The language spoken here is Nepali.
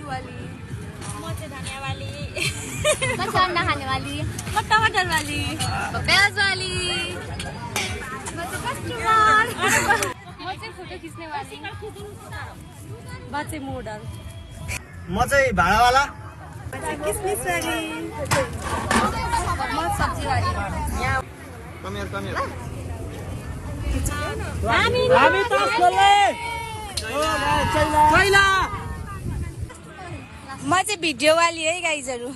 आलू वाली, म चाहिँ धनिया वाली, मैं अंडा खाने वाली, म टमाटर वाली, प्याज वाली, मैं कस्टमर, मैं फोटो खींचने वाली, म चाहिँ मोडल, म चाहिँ भाडावाला, किसमिस वाली, म सब्जी वाली। हामी तास खेल्ने म चाहिँ भिडियो वाली है गाइजहरु।